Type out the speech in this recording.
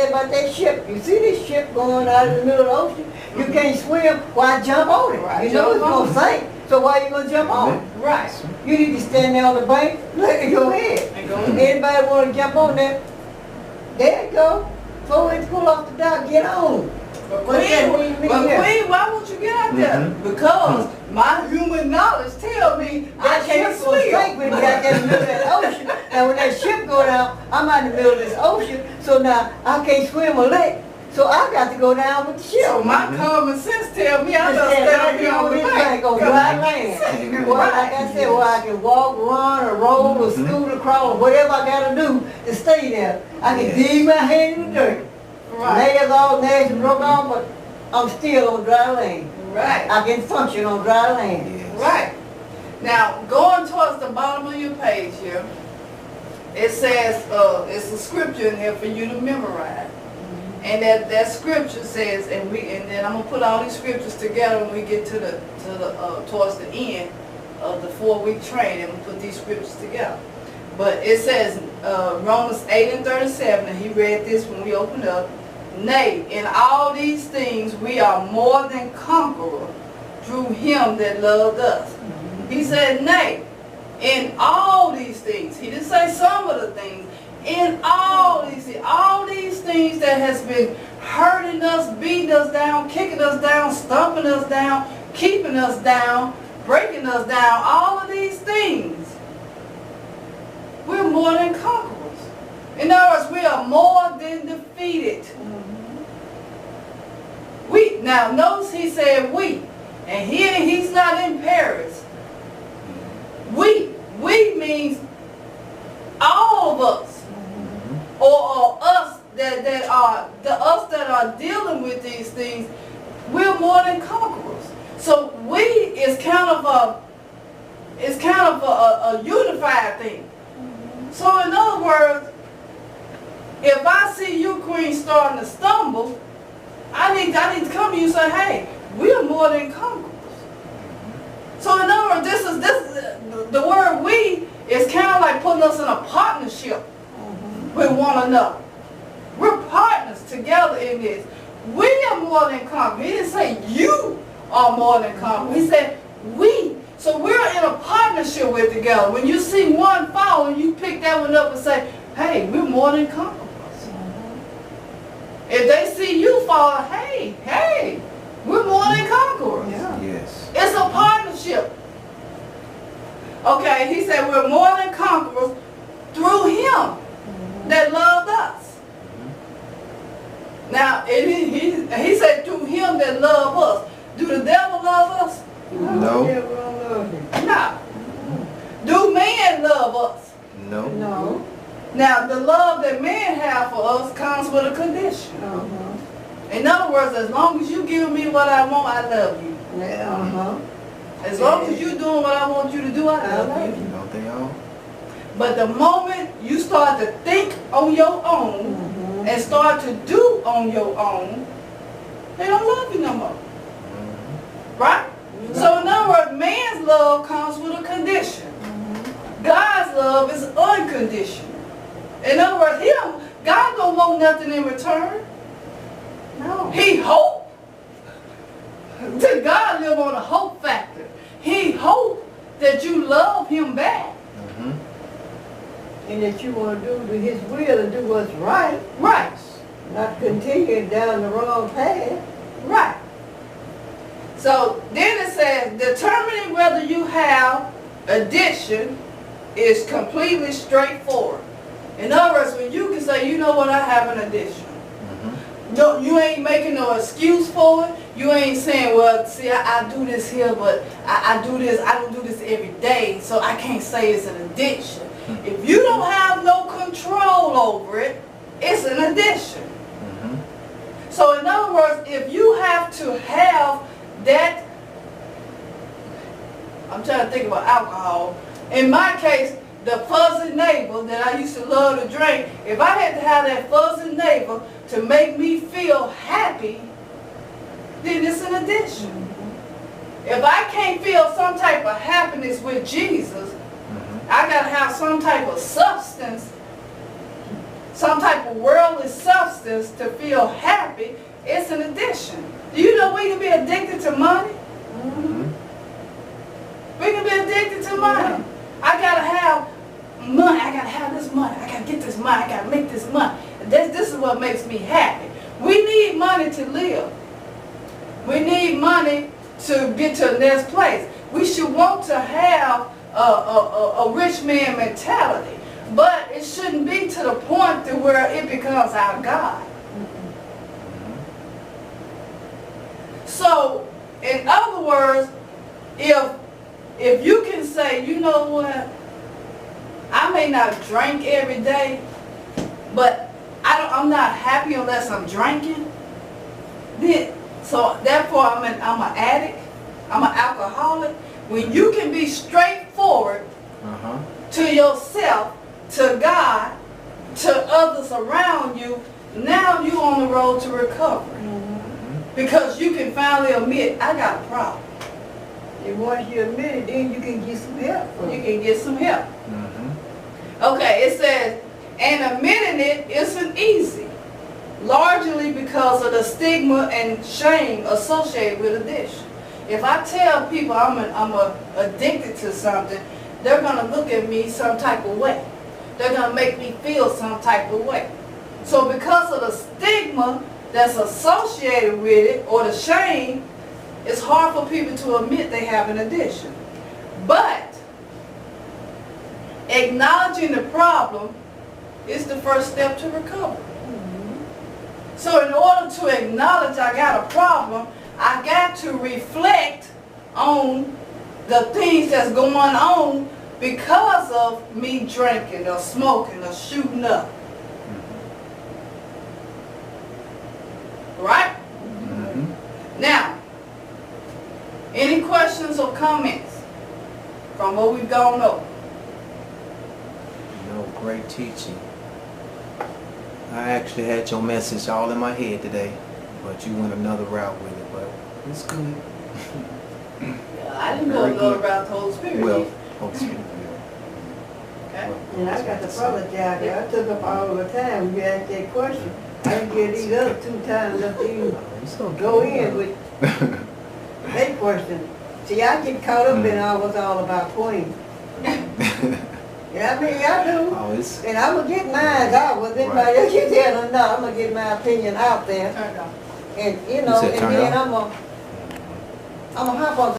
there about that ship. You see this ship going out in the middle of the ocean? You can't swim, why jump on it? Right. You know it's going to sink, so why you going to jump on it? Right. You need to stand there on the bank, look at your head. And go. Anybody want to jump on that? There you go. 4 inch pull off the dock, get on. But What's that mean to me here? Queen, why won't you get out there? Because my human knowledge tell me I That can't ship's gonna sink swim. when we got that in the middle of that ocean. Now when that ship go down, I'm out in the middle of this ocean, so now I can't swim a lick. So I got to go down with the ship. So my common sense tell me I Just better stand stay up right here here on on the this bank. bank on dry land. Well, like I said, where I can walk, run, or roll, or scoot across, whatever I gotta do to stay there. I can dig my hand in the dirt. Right. Nails all nasty, broke off, but I'm still on dry land. Right. I can function on dry land. Right. Now, going towards the bottom of your page here, it says, it's a scripture in here for you to memorize. And that scripture says, and then I'm gonna put all these scriptures together when we get to the towards the end of the 4-week training. I'm gonna put these scriptures together. But it says Romans 8:37, and he read this when we opened up. Nay, in all these things we are more than conquerors through him that loved us. He said, nay, in all these things. He didn't say some of the things. In all these things that has been hurting us, beating us down, kicking us down, stomping us down, keeping us down, breaking us down, all of these things, we're more than conquerors. In other words, we are more than defeated. Now notice he said we, and here he's not in Paris. We means all of us, or us that are dealing with these things. We're more than conquerors. So we is kind of a unified thing. So in other words, if I see you, Queen, starting to stumble, I need to come to you and say, hey, we are more than conquerors. So in other words, this the word we is kind of like putting us in a partnership with one another. We're partners together in this. We are more than conquerors. He didn't say you are more than conquerors. He said we. So we're in a partnership with together. When you see one fall and you pick that one up and say, hey, we're more than conquerors. If they see you fall, hey, we're more than conquerors. Yeah. Yes. It's a partnership. Okay, he said we're more than conquerors through him that loved us. Now, he said through him that loved us. Do the devil love us? No. No. Do men love us? No. No. Now, the love that men have for us comes with a condition. In other words, as long as you give me what I want, I love you. As long as you're doing what I want you to do, I love you. Don't they all? But the moment you start to think on your own and start to do on your own, they don't love you no more. Right? So in other words, man's love comes with a condition. God's love is unconditional. In other words, God don't want nothing in return. No. He hope. To God live on a hope factor. He hope that you love him back. And that you want to do his will and do what's right. Right. Not continue down the wrong path. Right. So then it says, determining whether you have addiction is completely straightforward. In other words, when you can say, you know what, I have an addiction. No, you ain't making no excuse for it. You ain't saying, well, see, I do this here, but I do this, I don't do this every day, so I can't say it's an addiction. If you don't have no control over it, it's an addiction. So in other words, if you have to have that, I'm trying to think about alcohol. In my case, the fuzzy neighbor that I used to love to drink, if I had to have that fuzzy neighbor to make me feel happy, then it's an addiction. If I can't feel some type of happiness with Jesus, I got to have some type of substance some type of worldly substance to feel happy, it's an addiction. Do you know we can be addicted to money? Mhm. We can be addicted to money. I gotta have money. I gotta have this money. I gotta get this money. I gotta make this money. This is what makes me happy. We need money to live. We need money to get to the next place. We should want to have a rich man mentality, but it shouldn't be to the point to where it becomes our God. So, in other words, if you can say, you know what, I may not drink every day, but I'm not happy unless I'm drinking. So therefore, I'm an addict. I'm an alcoholic. When you can be straightforward to yourself, to God, to others around you, now you're on the road to recovery. Because you can finally admit, I got a problem. And once you admit it, then you can get some help. You can get some help. Okay, it says, and admitting it isn't easy, largely because of the stigma and shame associated with addiction. If I tell people I'm addicted to something, they're going to look at me some type of way. They're going to make me feel some type of way. So because of the stigma that's associated with it, or the shame, it's hard for people to admit they have an addiction. But acknowledging the problem is the first step to recovery. So in order to acknowledge I got a problem, I got to reflect on the things that's going on because of me drinking or smoking or shooting up. Right? Now, any questions or comments from what we've gone over? No, great teaching. I actually had your message all in my head today, but you went another route with it, but it's good. I didn't go another route to Holy Spirit. Well, Holy Spirit. Okay. And I got to apologize. I took up all the time when you asked that question. I didn't get these other 2 times up to you go in with that question. See, I get caught up in what's all about Queen. Yeah, I mean, I do. Oh, it's, And I'm going to get mine out. Was anybody else you tell them no, I'm going to get my opinion out there. Turn it on. And, you know, said and turn it then on? I'm going to hop on